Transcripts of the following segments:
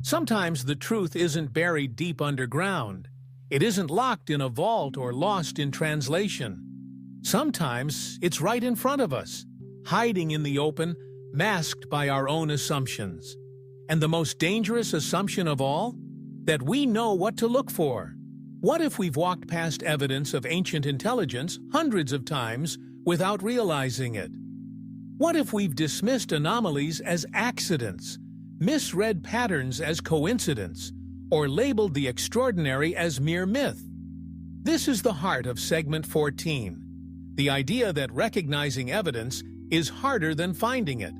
Sometimes the truth isn't buried deep underground. It isn't locked in a vault or lost in translation. Sometimes it's right in front of us, hiding in the open, masked by our own assumptions. And the most dangerous assumption of all? That we know what to look for. What if we've walked past evidence of ancient intelligence hundreds of times without realizing it? What if we've dismissed anomalies as accidents, misread patterns as coincidence, or labeled the extraordinary as mere myth? This is the heart of segment 14, the idea that recognizing evidence is harder than finding it.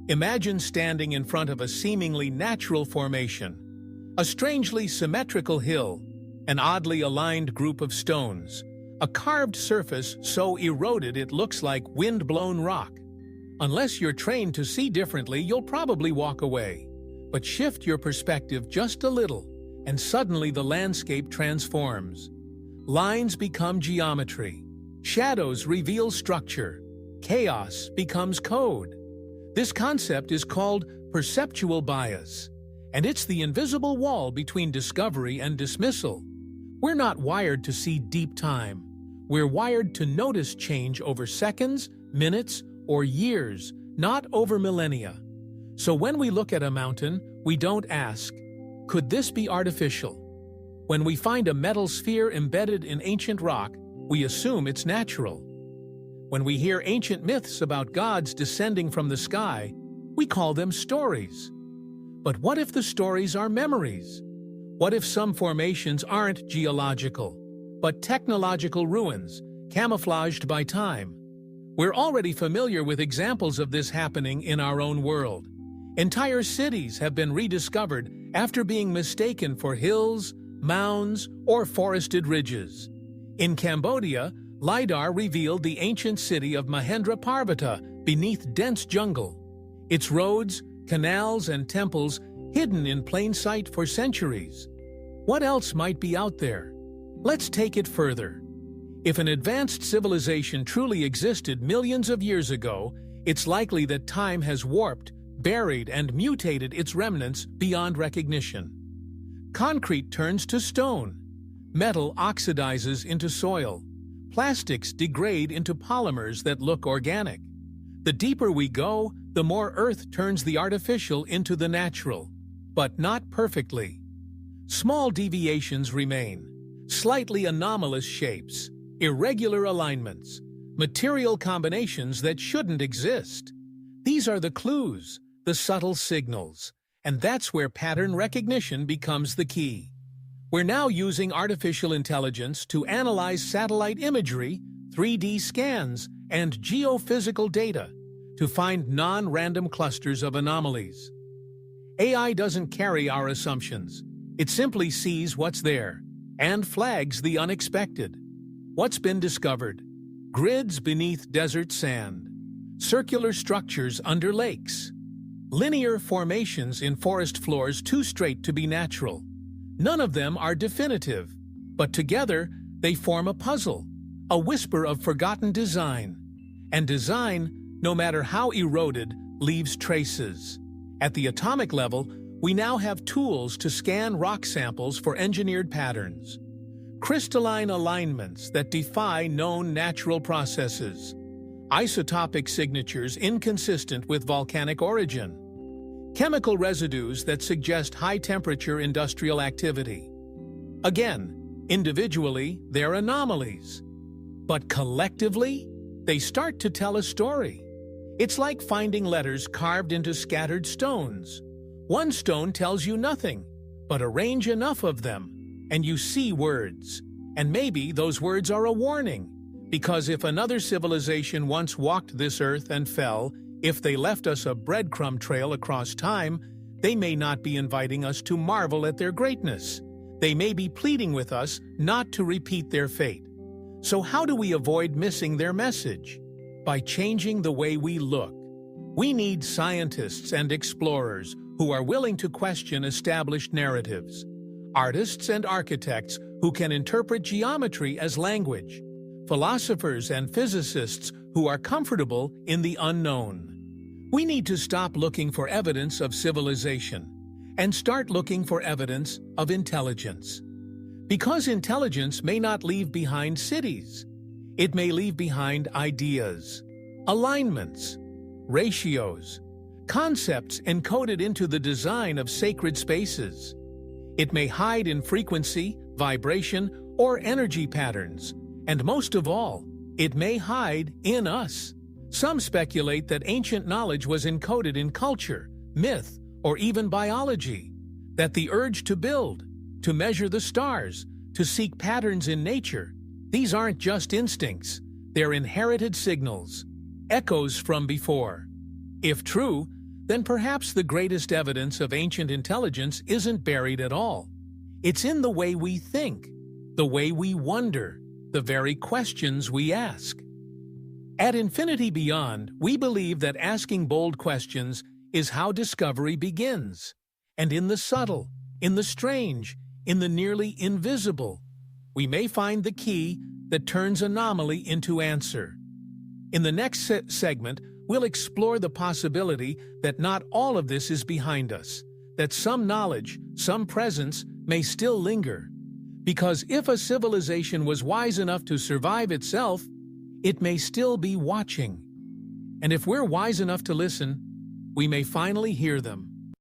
Imagine standing in front of a seemingly natural formation, a strangely symmetrical hill, an oddly aligned group of stones, a carved surface so eroded it looks like wind-blown rock. Unless you're trained to see differently, you'll probably walk away. But shift your perspective just a little, and suddenly the landscape transforms. Lines become geometry. Shadows reveal structure. Chaos becomes code. This concept is called perceptual bias, and it's the invisible wall between discovery and dismissal. We're not wired to see deep time. We're wired to notice change over seconds, minutes, or years, not over millennia. So when we look at a mountain, we don't ask, could this be artificial? When we find a metal sphere embedded in ancient rock, we assume it's natural. When we hear ancient myths about gods descending from the sky, we call them stories. But what if the stories are memories? What if some formations aren't geological, but technological ruins, camouflaged by time? We're already familiar with examples of this happening in our own world. Entire cities have been rediscovered after being mistaken for hills, mounds, or forested ridges. In Cambodia, LiDAR revealed the ancient city of Mahendra Parvata beneath dense jungle. Its roads, canals, and temples hidden in plain sight for centuries. What else might be out there? Let's take it further. If an advanced civilization truly existed millions of years ago, it's likely that time has warped, buried, and mutated its remnants beyond recognition. Concrete turns to stone. Metal oxidizes into soil. Plastics degrade into polymers that look organic. The deeper we go, the more Earth turns the artificial into the natural, but not perfectly. Small deviations remain, slightly anomalous shapes, irregular alignments, material combinations that shouldn't exist. These are the clues, the subtle signals, and that's where pattern recognition becomes the key. We're now using artificial intelligence to analyze satellite imagery, 3D scans, and geophysical data to find non-random clusters of anomalies. AI doesn't carry our assumptions. It simply sees what's there and flags the unexpected. What's been discovered? Grids beneath desert sand, circular structures under lakes, linear formations in forest floors too straight to be natural. None of them are definitive, but together they form a puzzle, a whisper of forgotten design. And design, no matter how eroded, leaves traces. At the atomic level, we now have tools to scan rock samples for engineered patterns. Crystalline alignments that defy known natural processes. Isotopic signatures inconsistent with volcanic origin. Chemical residues that suggest high-temperature industrial activity. Again, individually, they're anomalies. But collectively, they start to tell a story. It's like finding letters carved into scattered stones. One stone tells you nothing, but arrange enough of them, and you see words. And maybe those words are a warning, because if another civilization once walked this earth and fell, if they left us a breadcrumb trail across time, they may not be inviting us to marvel at their greatness. They may be pleading with us not to repeat their fate. So how do we avoid missing their message? By changing the way we look. We need scientists and explorers who are willing to question established narratives. Artists and architects who can interpret geometry as language. Philosophers and physicists who are comfortable in the unknown. We need to stop looking for evidence of civilization and start looking for evidence of intelligence. Because intelligence may not leave behind cities. It may leave behind ideas, alignments, ratios, concepts encoded into the design of sacred spaces. It may hide in frequency, vibration, or energy patterns, and most of all, it may hide in us. Some speculate that ancient knowledge was encoded in culture, myth, or even biology, that the urge to build, to measure the stars, to seek patterns in nature, these aren't just instincts, they're inherited signals, echoes from before. If true, then perhaps the greatest evidence of ancient intelligence isn't buried at all. It's in the way we think, the way we wonder, the very questions we ask. At Infinity Beyond, we believe that asking bold questions is how discovery begins. And in the subtle, in the strange, in the nearly invisible, we may find the key that turns anomaly into answer. In the next segment, we'll explore the possibility that not all of this is behind us, that some knowledge, some presence may still linger. Because if a civilization was wise enough to survive itself, it may still be watching. And if we're wise enough to listen, we may finally hear them.